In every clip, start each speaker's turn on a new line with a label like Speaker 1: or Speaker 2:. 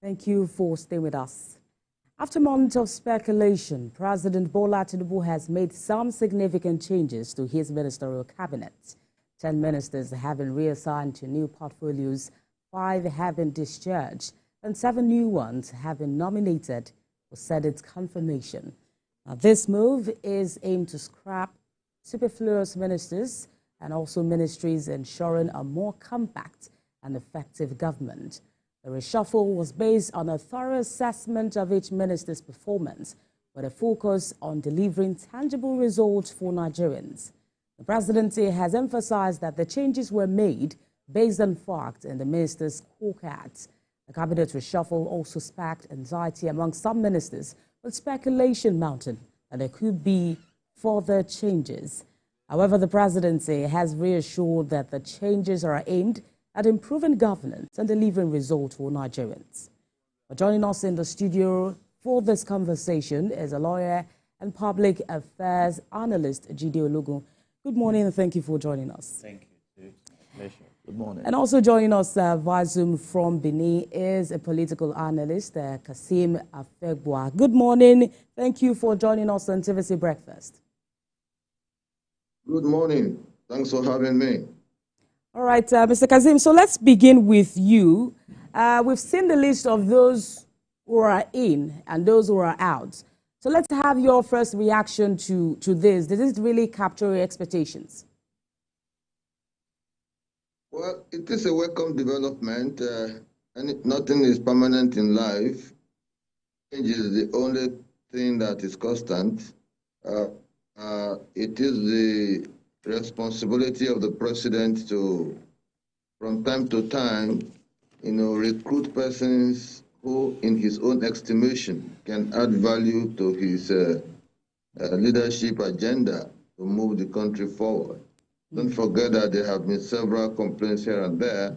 Speaker 1: Thank you for staying with us. After months of speculation, President Bola Tinubu has made some significant changes to his ministerial cabinet. 10 ministers have been reassigned to new portfolios, 5 have been discharged, and 7 new ones have been nominated for Senate confirmation. Now, this move is aimed to scrap superfluous ministers and also ministries, ensuring a more compact and effective government. The reshuffle was based on a thorough assessment of each minister's performance, with a focus on delivering tangible results for Nigerians. The presidency has emphasized that the changes were made based on facts in the ministers' scorecards. The cabinet reshuffle also sparked anxiety among some ministers, with speculation mounting that there could be further changes. However, the presidency has reassured that the changes are aimed at improving governance and delivering results for Nigerians. Joining us in the studio for this conversation is a lawyer and public affairs analyst, Jide Ologun. Good morning and thank you for joining us.
Speaker 2: Thank you. Pleasure. Good morning.
Speaker 1: And also joining us via Zoom from Benin is a political analyst, Kassim Afegbua. Good morning. Thank you for joining us on TVC Breakfast.
Speaker 3: Good morning. Thanks for having me.
Speaker 1: All right, Mr. Kassim, so let's begin with you. We've seen the list of those who are in and those who are out. So let's have your first reaction to this. Did it really capture your expectations?
Speaker 3: Well, it is a welcome development. And nothing is permanent in life. Change is the only thing that is constant. It is the responsibility of the president to, from time to time, recruit persons who, in his own estimation, can add value to his leadership agenda to move the country forward. Don't forget that there have been several complaints here and there.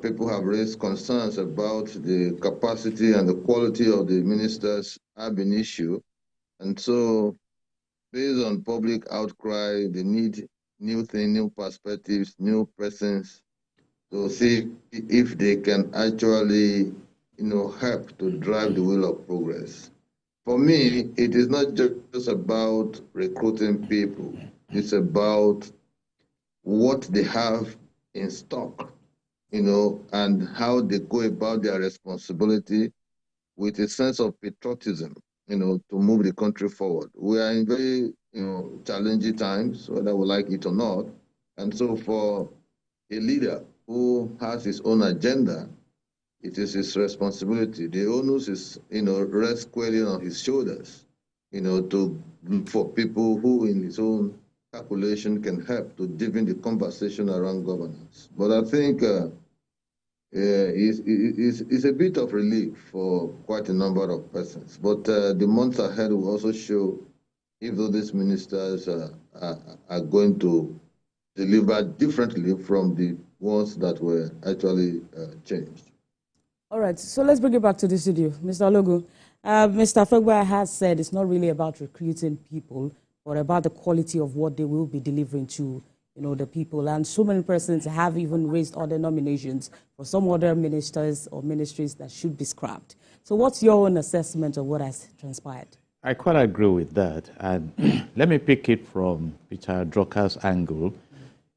Speaker 3: People have raised concerns about the capacity and the quality of the ministers have been issue. And so, based on public outcry, they need new things, new perspectives, new persons to see if they can actually, help to drive the wheel of progress. For me, it is not just about recruiting people. It's about what they have in stock, and how they go about their responsibility with a sense of patriotism, to move the country forward. We are in very, challenging times, whether we like it or not. And so for a leader who has his own agenda, it is his responsibility. The onus is, rests squarely on his shoulders, to look for people who in his own calculation can help to deepen the conversation around governance. But I think it's a bit of relief for quite a number of persons. But the months ahead will also show if these ministers are going to deliver differently from the ones that were actually changed.
Speaker 1: All right, so let's bring it back to the studio. Mr. Ologun, Mr. Afegbua has said it's not really about recruiting people, but about the quality of what they will be delivering to the people. And so many persons have even raised other nominations for some other ministers or ministries that should be scrapped. So what's your own assessment of what has transpired?
Speaker 2: I quite agree with that. And let me pick it from Peter Drucker's angle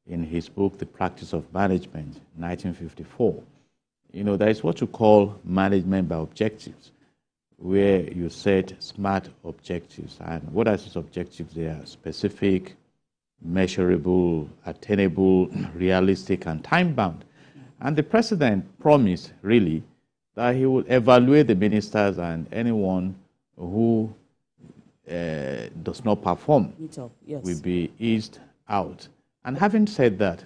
Speaker 2: in his book, The Practice of Management, 1954. There is what you call management by objectives, where you set smart objectives. And what are those objectives? They are specific, measurable, attainable, realistic, and time-bound. And the president promised, really, that he will evaluate the ministers and anyone who does not perform will be eased out. And having said that,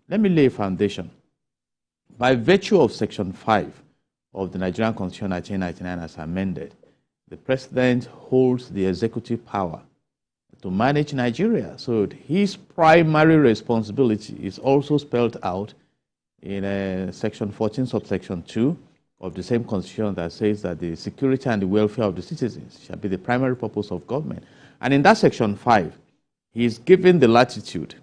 Speaker 2: let me lay a foundation. By virtue of Section 5 of the Nigerian Constitution 1999 as amended, the president holds the executive power to manage Nigeria. So his primary responsibility is also spelled out in Section 14, subsection 2 of the same constitution that says that the security and the welfare of the citizens shall be the primary purpose of government. And in that Section 5, he is given the latitude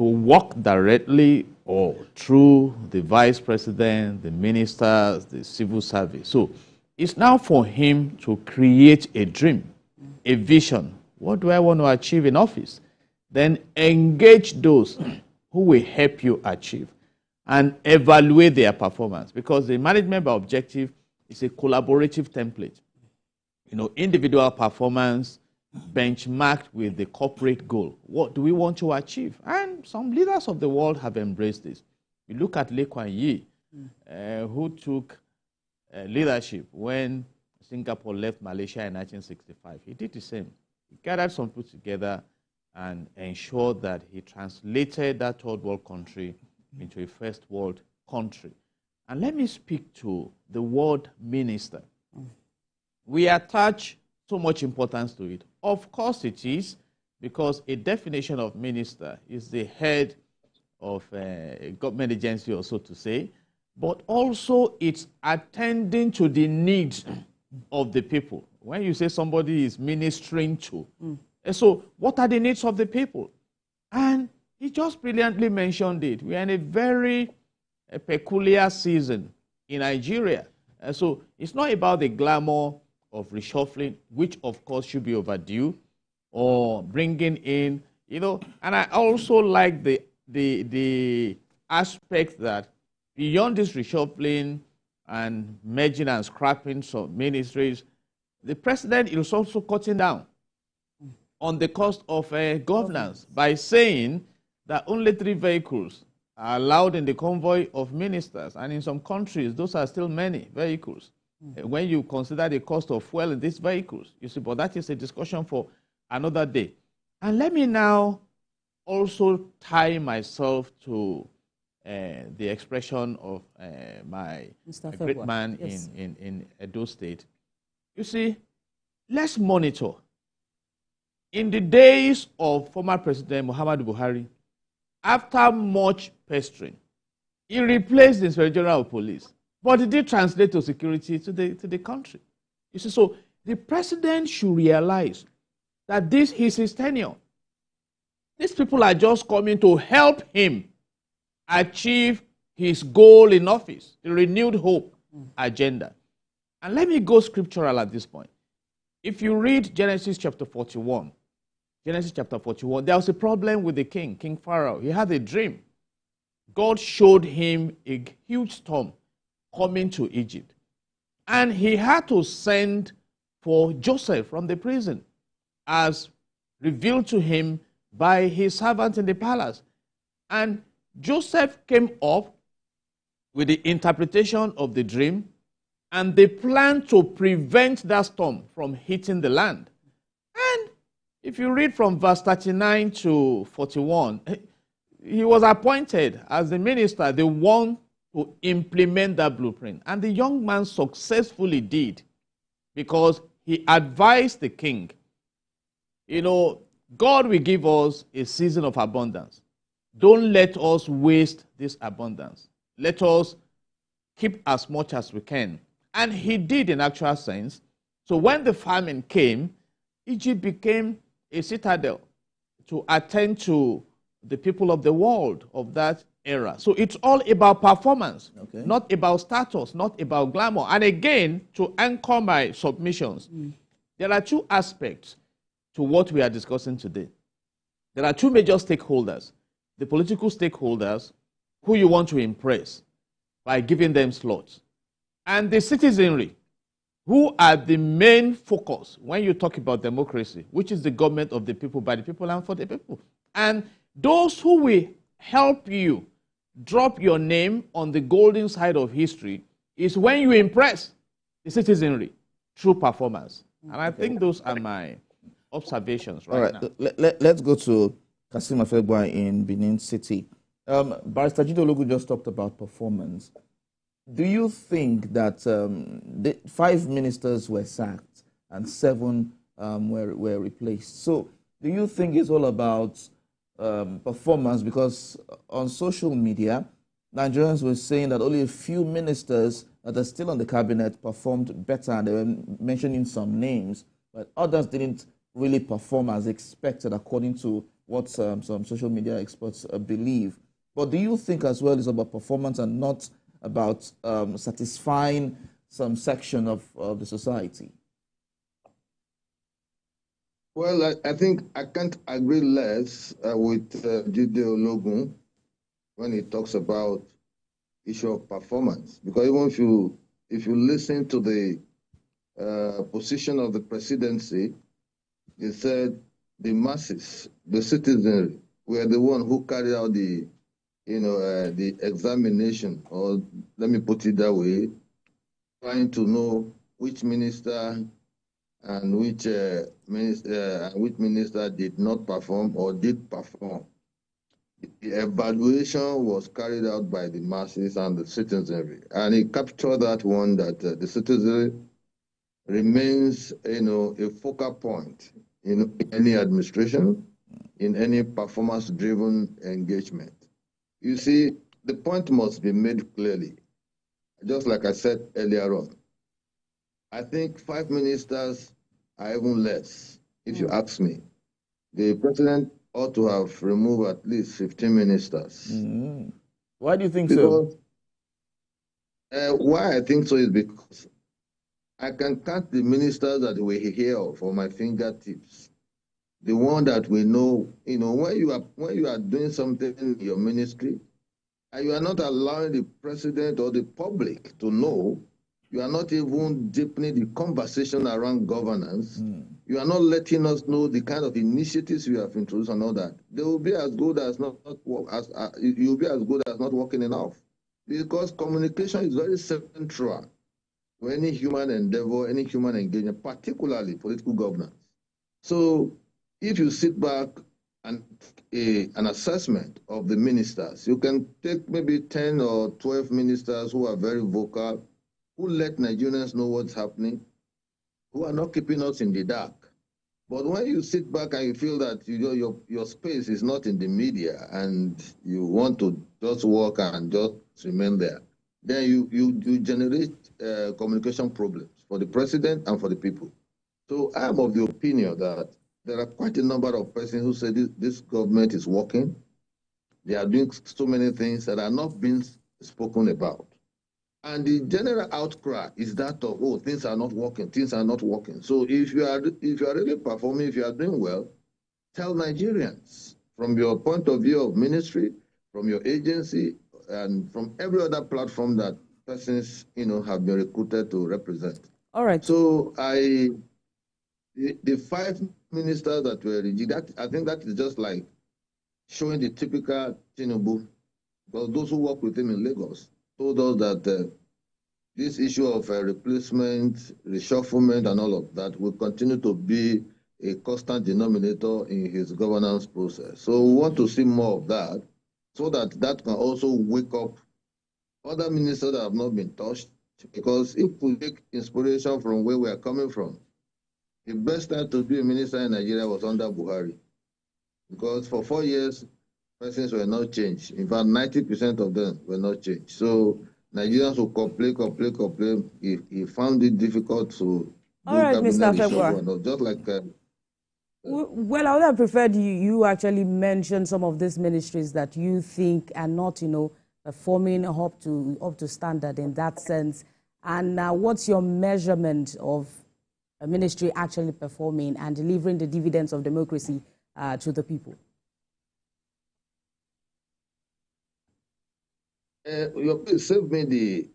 Speaker 2: to work directly or through the vice president, the ministers, the civil service. So it's now for him to create a dream, a vision. What do I want to achieve in office? Then engage those who will help you achieve and evaluate their performance, because the management by objective is a collaborative template. You know, individual performance benchmarked with the corporate goal. What do we want to achieve? And some leaders of the world have embraced this. You look at Lee Kuan Yew, who took leadership when Singapore left Malaysia in 1965. He did the same. He gathered some people together and ensured that he translated that third world country into a first world country. And let me speak to the word minister. We attach so much importance to it. Of course it is, because a definition of minister is the head of a government agency, or so to say, but also it's attending to the needs of the people. When you say somebody is ministering to, and so what are the needs of the people? And he just brilliantly mentioned it. We are in a very peculiar season in Nigeria. And so it's not about the glamour of reshuffling, which of course should be overdue, or bringing in, you know, and I also like the aspect that beyond this reshuffling and merging and scrapping some ministries, the president is also cutting down on the cost of governance by saying that only 3 vehicles are allowed in the convoy of ministers. And in some countries, those are still many vehicles. When you consider the cost of fuel in these vehicles, you see, but that is a discussion for another day. And let me now also tie myself to the expression of a great man in Edo State. You see, let's monitor. In the days of former President Muhammadu Buhari, after much pestering, he replaced the Inspector General of Police. But it did translate to security to the country. You see, so the president should realize that this is his tenure. These people are just coming to help him achieve his goal in office, the renewed hope agenda. And let me go scriptural at this point. If you read Genesis chapter 41, there was a problem with the king, King Pharaoh. He had a dream. God showed him a huge storm coming to Egypt. And he had to send for Joseph from the prison, as revealed to him by his servant in the palace. And Joseph came up with the interpretation of the dream and the plan to prevent that storm from hitting the land. And if you read from verse 39 to 41, he was appointed as the minister, the one to implement that blueprint. And the young man successfully did, because he advised the king, you know, God will give us a season of abundance. Don't let us waste this abundance. Let us keep as much as we can. And he did in actual sense. So when the famine came, Egypt became a citadel to attend to the people of the world of that era. So it's all about performance, not about status, not about glamour. And again, to anchor my submissions, there are 2 aspects to what we are discussing today. There are 2 major stakeholders. The political stakeholders, who you want to impress by giving them slots, and the citizenry, who are the main focus when you talk about democracy, which is the government of the people, by the people, and for the people. And those who will help you drop your name on the golden side of history is when you impress the citizenry through performance. And I think those are my observations right now.
Speaker 4: Let's go to Kassim Afegbua in Benin City. Barrister Jide Ologun just talked about performance. Do you think that the 5 ministers were sacked and 7 were replaced? So do you think it's all about performance? Because on social media, Nigerians were saying that only a few ministers that are still on the cabinet performed better, and they were mentioning some names, but others didn't really perform as expected according to what some social media experts believe. But do you think as well it's about performance and not about satisfying some section of the society?
Speaker 3: Well, I think I can't agree less with Jide Ologun when he talks about issue of performance. Because even if you listen to the position of the presidency, he said the masses, the citizenry, were the one who carried out the examination, or let me put it that way, trying to know which minister and which minister did not perform or did perform. The evaluation was carried out by the masses and the citizenry, and he captured that one that the citizenry remains, a focal point in any administration, in any performance-driven engagement. You see, the point must be made clearly. Just like I said earlier on, I think 5 ministers are even less, if you ask me. The president ought to have removed at least 15 ministers.
Speaker 4: Why do you think so?
Speaker 3: Why I think so is because I can count the ministers that we hear of on my fingertips. The one that we know, when you are doing something in your ministry, and you are not allowing the president or the public to know, you are not even deepening the conversation around governance. You are not letting us know the kind of initiatives you have introduced and all that. They will be as good as you'll be as good as not working enough, because communication is very central to any human endeavor, any human engagement, particularly political governance. So if you sit back and an assessment of the ministers, you can take maybe 10 or 12 ministers who are very vocal, who let Nigerians know what's happening, who are not keeping us in the dark. But when you sit back and you feel that your space is not in the media and you want to just work and just remain there, then you generate communication problems for the president and for the people. So I am of the opinion that there are quite a number of persons who say this government is working. They are doing so many things that are not being spoken about. And the general outcry is that of, oh, things are not working, things are not working. So if you are really performing, if you are doing well, tell Nigerians from your point of view of ministry, from your agency, and from every other platform that persons, have been recruited to represent.
Speaker 1: All right.
Speaker 3: So the 5 ministers that were rejected, I think that is just like showing the typical Tinubu, because those who work with him in Lagos told us that this issue of replacement, reshufflement, and all of that will continue to be a constant denominator in his governance process. So we want to see more of that, so that can also wake up other ministers that have not been touched. Because if we take inspiration from where we are coming from, the best time to be a minister in Nigeria was under Buhari. Because for 4 years, persons were not changed. In fact, 90% of them were not changed. So Nigerians will complain. He found it difficult to
Speaker 1: all right, Mr.
Speaker 3: Afegbua. Just like
Speaker 1: well, I would have preferred you actually mention some of these ministries that you think are not, performing up to standard in that sense. And what's your measurement of a ministry actually performing and delivering the dividends of democracy to the people?
Speaker 3: You saved me the,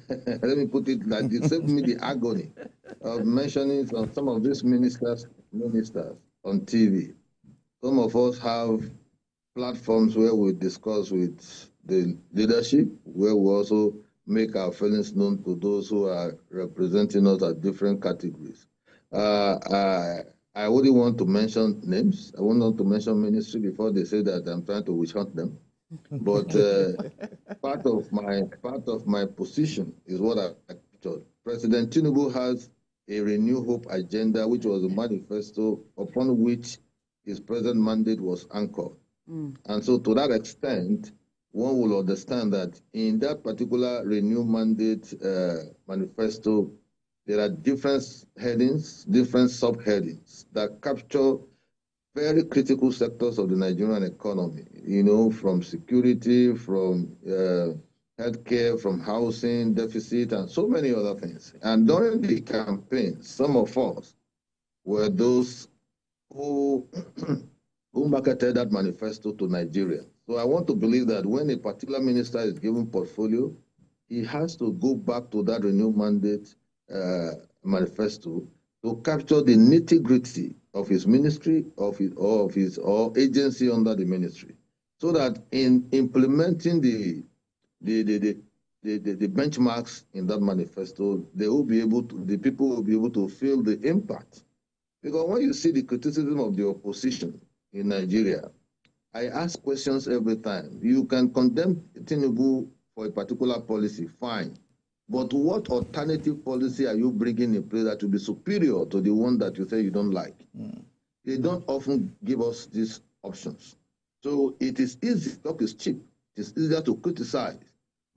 Speaker 3: let me put it like this, saved me the agony of mentioning some of these ministers on TV. Some of us have platforms where we discuss with the leadership, where we also make our feelings known to those who are representing us at different categories. I wouldn't want to mention names. I wouldn't want to mention ministry before they say that I'm trying to witch hunt them. But part of my position is what I told. President Tinubu has a Renew Hope agenda, which was a manifesto upon which his present mandate was anchored. And so to that extent, one will understand that in that particular Renew Mandate manifesto, there are different headings, different subheadings that capture very critical sectors of the Nigerian economy, you know, from security, from healthcare, from housing deficit, and so many other things. And during the campaign, some of us were those who, who marketed that manifesto to Nigeria. So I want to believe that when a particular minister is given portfolio, he has to go back to that renewed mandate manifesto to capture the nitty-gritty of his ministry, of his or agency under the ministry, so that in implementing the benchmarks in that manifesto, they will be able to, the people will be able to feel the impact. Because when you see the criticism of the opposition in Nigeria, I ask questions every time. You can condemn Tinubu for a particular policy, fine. But what alternative policy are you bringing in place that will be superior to the one that you say you don't like? They don't often give us these options. So it is easy, talk is cheap. It is easier to criticize.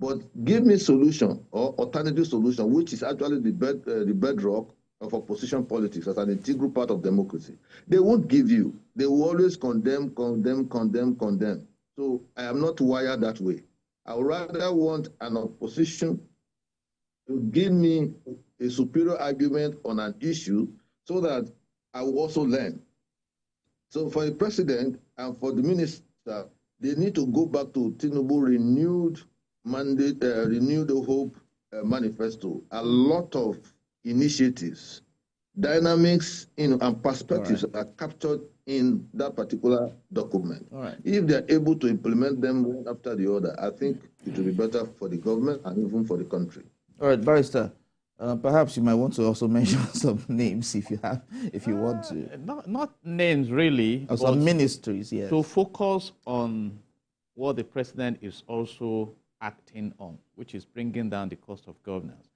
Speaker 3: But give me solution or alternative solution, which is actually the bedrock of opposition politics as an integral part of democracy. They won't give you. They will always condemn, condemn, condemn, condemn. So I am not wired that way. I would rather want an opposition to give me a superior argument on an issue so that I will also learn. So for the president and for the minister, they need to go back to Tinubu renewed mandate, renewed hope manifesto. A lot of initiatives, dynamics, and perspectives are captured in that particular document. If they're able to implement them one after the other, I think it will be better for the government and even for the country.
Speaker 4: All right, Barrister, perhaps you might want to also mention some names if you want to.
Speaker 2: Not names really.
Speaker 4: Or some ministries, yes.
Speaker 2: To focus on what the president is also acting on, which is bringing down the cost of governance.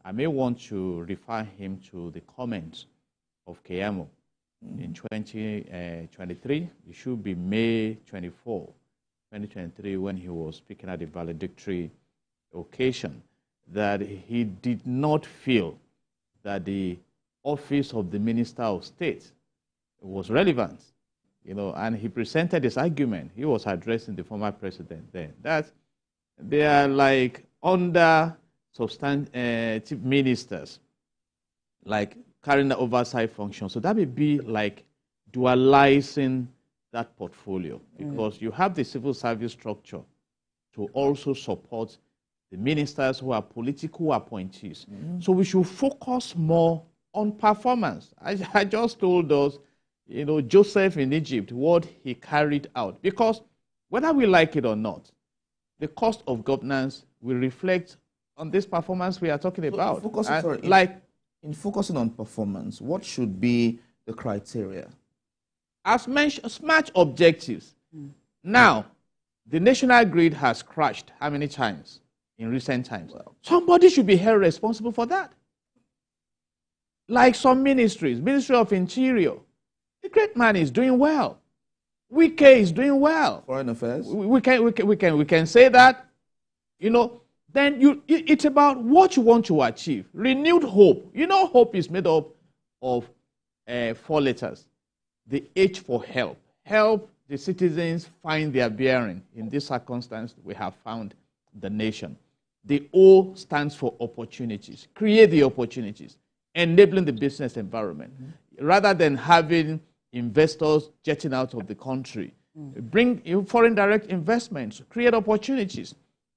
Speaker 2: I may want to refer him to the comments of Keyamo in 2023. It should be May 24, 2023, when he was speaking at the valedictory occasion, that he did not feel that the office of the Minister of State was relevant, you know, and he presented this argument. He was addressing the former president then, that they are like under substantive ministers, like carrying the oversight function. So that would be like dualizing that portfolio, because you have the civil service structure to also support the ministers who are political appointees. So we should focus more on performance. I just told us, you know, Joseph in Egypt, what he carried out. Because whether we like it or not, the cost of governance will reflect on this performance we are talking about.
Speaker 4: In focusing on performance, what should be the criteria?
Speaker 2: As mentioned, smart objectives. Now, the national grid has crashed how many times in recent times? Well, somebody should be held responsible for that. Like some ministries, Ministry of Interior, the great man is doing well. Wike is doing well.
Speaker 4: Foreign Affairs.
Speaker 2: We can say that, you know. Then it's about what you want to achieve. Renewed hope. You know, hope is made up of 4 letters. The H for help. Help the citizens find their bearing. In this circumstance, we have found the nation. The O stands for opportunities. Create the opportunities. Enabling the business environment. Rather than having investors jetting out of the country. Bring foreign direct investments. Create opportunities.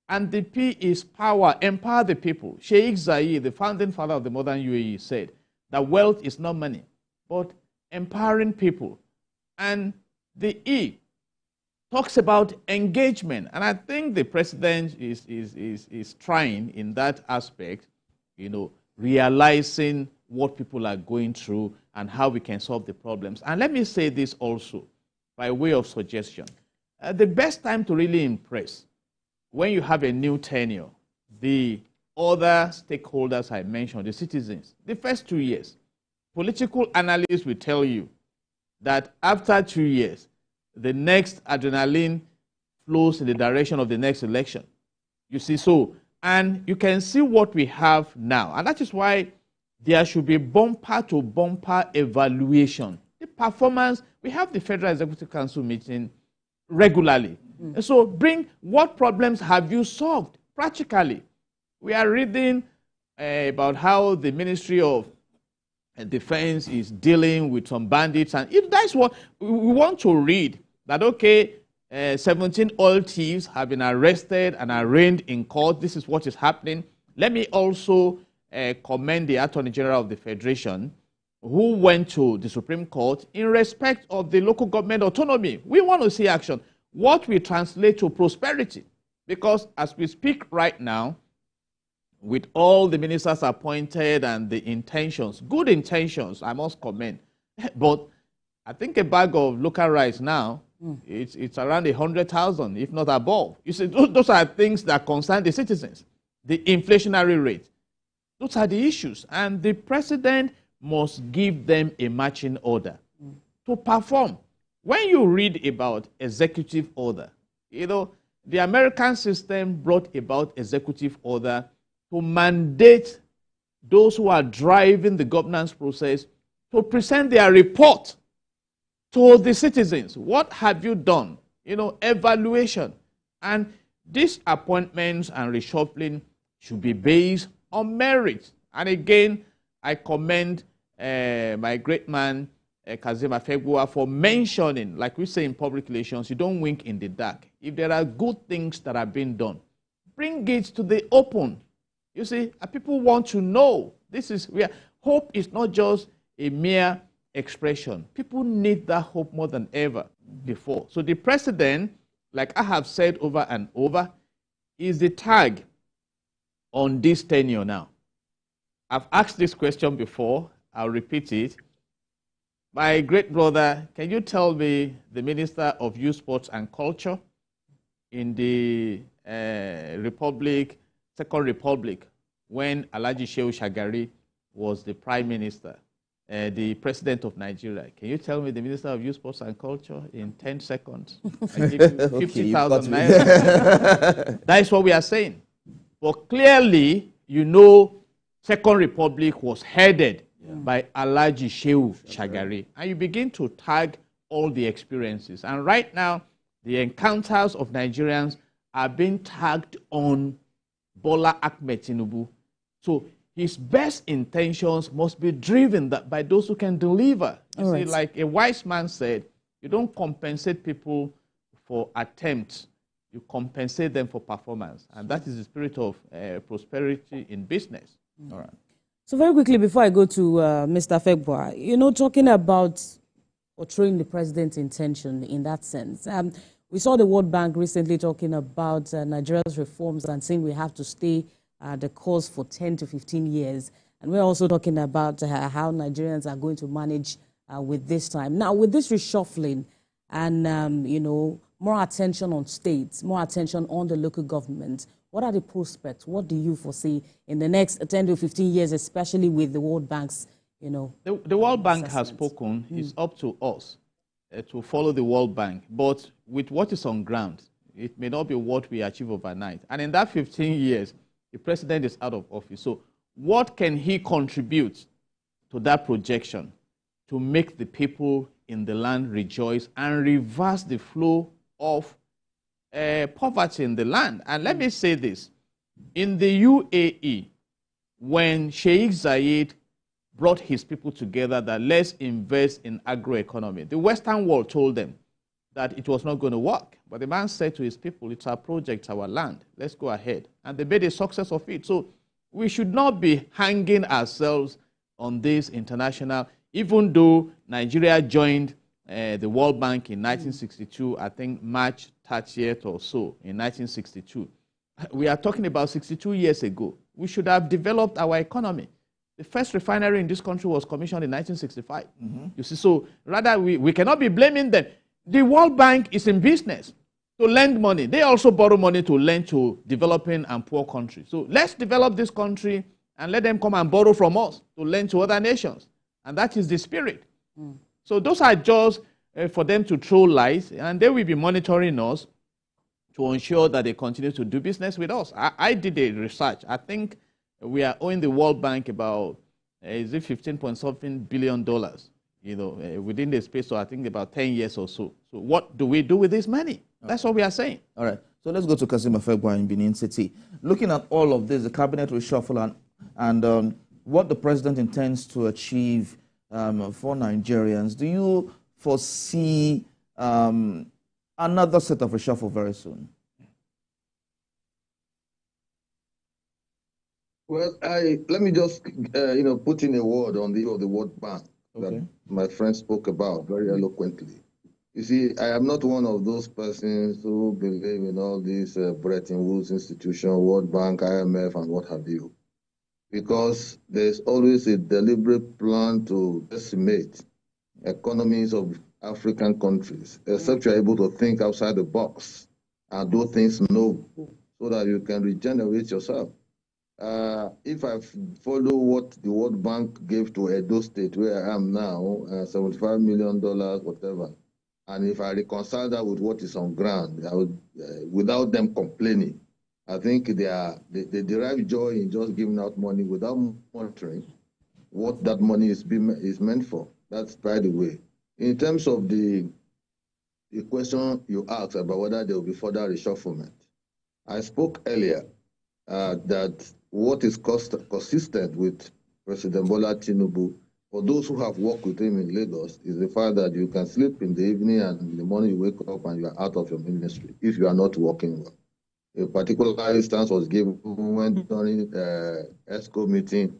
Speaker 2: And the P is power, empower the people. Sheikh Zayed, the founding father of the modern UAE, said that wealth is not money, but empowering people. And the E talks about engagement. And I think the president is trying in that aspect, you know, realizing what people are going through and how we can solve the problems. And let me say this also, by way of suggestion. The best time to really impress, when you have a new tenure, the other stakeholders I mentioned, the citizens, the first 2 years, political analysts will tell you that after 2 years, the next adrenaline flows in the direction of the next election. You see, so, and you can see what we have now. And that is why there should be bumper to bumper evaluation. The performance, We have the Federal Executive Council meeting regularly. And so bring what problems have you solved practically. We are reading about how the Ministry of Defense is dealing with some bandits. And if that's what we want to read, that, okay, 17 oil thieves have been arrested and arraigned in court. This is what is happening. Let me also commend the Attorney General of the Federation, who went to the Supreme Court in respect of the local government autonomy. We want to see action. What we translate to prosperity. Because as we speak right now, with all the ministers appointed and the intentions, good intentions, I must commend. But I think a bag of local rice now, it's around 100,000, if not above. You see, those are things that concern the citizens. The inflationary rate. Those are the issues. And the president must give them a matching order to perform. When you read about executive order, you know, the American system brought about executive order to mandate those who are driving the governance process to present their report to the citizens. What have you done? You know, evaluation. And these appointments and reshuffling should be based on merit. And again, I commend my great man, Kassim Afegbua, for mentioning, like we say in public relations, you don't wink in the dark. If there are good things that are being done, bring it to the open. You see, people want to know. Hope is not just a mere expression. People need that hope more than ever before. So the president, like I have said over and over, is the tag on this tenure now. I've asked this question before. I'll repeat it. My great brother, can you tell me the Minister of Youth, Sports and Culture in the Second Republic, when Alhaji Shehu Shagari was the Prime Minister, the President of Nigeria? Can you tell me the Minister of Youth, Sports and Culture in 10 seconds? I give you 50,000 naira. That is what we are saying. But clearly, you know, Second Republic was headed by Alhaji Shehu Shagari. And you begin to tag all the experiences. And right now, the encounters of Nigerians are being tagged on Bola Tinubu. So his best intentions must be driven by those who can deliver. You see, like a wise man said, you don't compensate people for attempts. You compensate them for performance. And that is the spirit of prosperity in business. All right.
Speaker 1: So very quickly, before I go to Mr. Afegbua, you know, talking about portraying the president's intention in that sense, we saw the World Bank recently talking about Nigeria's reforms and saying we have to stay the course for 10 to 15 years. And we're also talking about how Nigerians are going to manage with this time. Now, with this reshuffling and, you know, more attention on states, more attention on the local government, what are the prospects? What do you foresee in the next 10 to 15 years, especially with the World Bank's, you know?
Speaker 2: The World Bank has spoken. It's up to us to follow the World Bank. But with what is on ground, it may not be what we achieve overnight. And in that 15 years, the president is out of office. So what can he contribute to that projection to make the people in the land rejoice and reverse the flow of poverty in the land? And let me say this. In the UAE, when Sheikh Zayed brought his people together that let's invest in agroeconomy, the Western world told them that it was not going to work. But the man said to his people, it's our project, our land. Let's go ahead. And they made a success of it. So we should not be hanging ourselves on this international, even though Nigeria joined the World Bank in 1962, I think March 30th or so, in 1962. We are talking about 62 years ago. We should have developed our economy. The first refinery in this country was commissioned in 1965. You see, so rather we cannot be blaming them. The World Bank is in business to lend money. They also borrow money to lend to developing and poor countries. So let's develop this country and let them come and borrow from us to lend to other nations. And that is the spirit. So those are just for them to throw light, and they will be monitoring us to ensure that they continue to do business with us. I did a research. I think we are owing the World Bank about, is it 15 point something billion dollars? within the space of, I think, about 10 years or so. So what do we do with this money? That's what we are saying.
Speaker 4: All right. So let's go to Kassim Afegbua in Benin City. Looking at all of this, the cabinet reshuffle and what the president intends to achieve for Nigerians, do you foresee another set of reshuffle very soon?
Speaker 3: Well, let me just put in a word on the World Bank that my friend spoke about very eloquently. You see, I am not one of those persons who believe in all these Bretton Woods institutions, World Bank, IMF, and what have you, because there's always a deliberate plan to decimate economies of African countries, except you're able to think outside the box and do things novel so that you can regenerate yourself. If I follow what the World Bank gave to Edo State, where I am now, $75 million, whatever, and if I reconcile that with what is on ground, I would, without them complaining, I think they derive joy in just giving out money without monitoring what that money is meant for. That's by the way. In terms of the question you asked about whether there will be further reshufflement, I spoke earlier that what is consistent with President Bola Tinubu, for those who have worked with him in Lagos, is the fact that you can sleep in the evening and in the morning you wake up and you are out of your ministry if you are not working well. A particular instance was given when during ESCO meeting,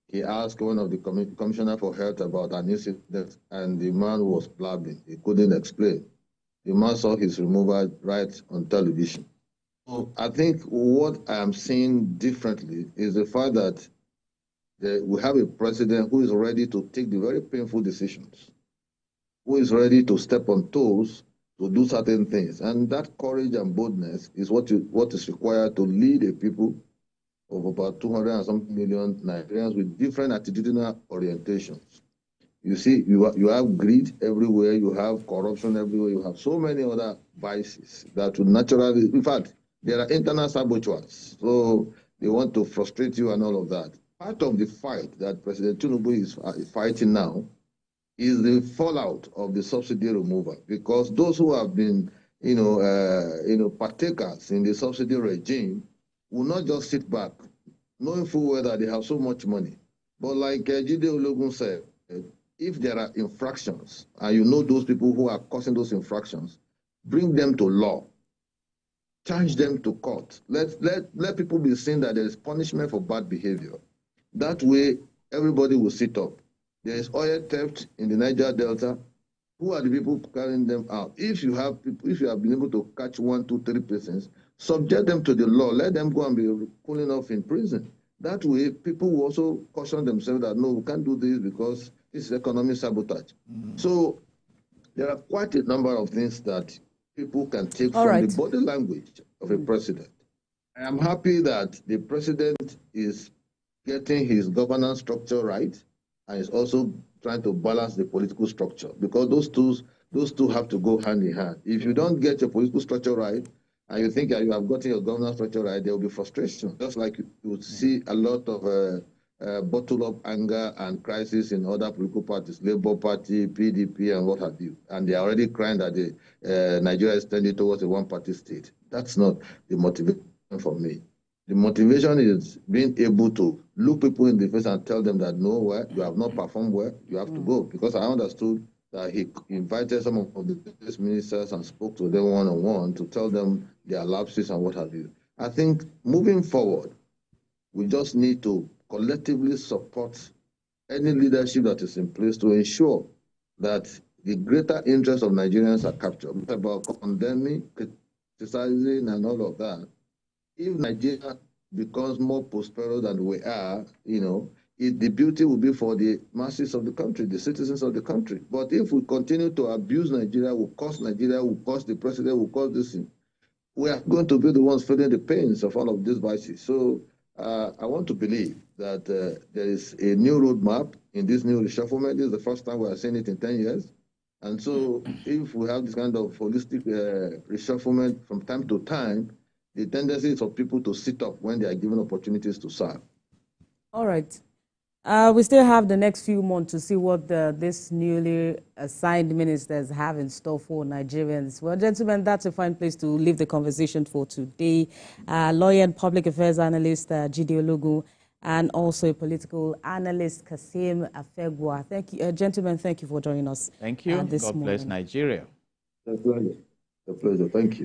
Speaker 3: he asked one of the commissioner for health about an incident, and the man was blabbing. He couldn't explain. The man saw his removal right on television. So I think what I am seeing differently is the fact that we have a president who is ready to take the very painful decisions, who is ready to step on toes to do certain things. And that courage and boldness is what is required to lead a people of about 200 and something million Nigerians with different attitudinal orientations. You see, you have greed everywhere, you have corruption everywhere, you have so many other vices that would naturally, in fact, there are internal saboteurs. So they want to frustrate you and all of that. Part of the fight that President Tinubu is fighting now is the fallout of the subsidy removal, because those who have been, partakers in the subsidy regime will not just sit back, knowing full well that they have so much money. But like Jide Ologun said, if there are infractions, and you know those people who are causing those infractions, bring them to law. Charge them to court. Let people be seen that there is punishment for bad behavior. That way, everybody will sit up. There is oil theft in the Niger Delta. Who are the people carrying them out? If you have been able to catch 1, 2, 3 persons, subject them to the law. Let them go and be cooling off in prison. That way, people will also caution themselves that no, we can't do this because this is economic sabotage. So there are quite a number of things that people can take from the body language of a president. I am happy that the president is getting his governance structure right and is also trying to balance the political structure, because those two have to go hand in hand. If you don't get your political structure right and you think that you have gotten your governance structure right, there will be frustration. Just like you would see a lot of bottled up anger and crisis in other political parties, Labour Party, PDP, and what have you. And they are already crying that Nigeria is tending towards a one-party state. That's not the motivation for me. The motivation is being able to look people in the face and tell them that, no, you have not performed well, you have to go. Because I understood that he invited some of these ministers and spoke to them one-on-one to tell them their lapses and what have you. I think moving forward, we just need to collectively support any leadership that is in place to ensure that the greater interests of Nigerians are captured. It's about condemning, criticizing, and all of that. If Nigeria becomes more prosperous than we are, the beauty will be for the masses of the country, the citizens of the country. But if we continue to abuse Nigeria, will cost the president, will cost this thing, we are going to be the ones feeling the pains of all of these vices. So I want to believe that there is a new roadmap in this new reshufflement. This is the first time we are seeing it in 10 years. And so if we have this kind of holistic reshufflement from time to time, the tendency is for people to sit up when they are given opportunities to serve.
Speaker 1: All right. We still have the next few months to see what this newly assigned ministers have in store for Nigerians. Well, gentlemen, that's a fine place to leave the conversation for today. Lawyer and public affairs analyst Jide Ologun, and also a political analyst Kassim Afegbua. Thank you, gentlemen. Thank you for joining us.
Speaker 2: Thank you.
Speaker 1: This
Speaker 2: God
Speaker 1: morning.
Speaker 2: bless Nigeria.
Speaker 3: A pleasure. A pleasure. Thank you.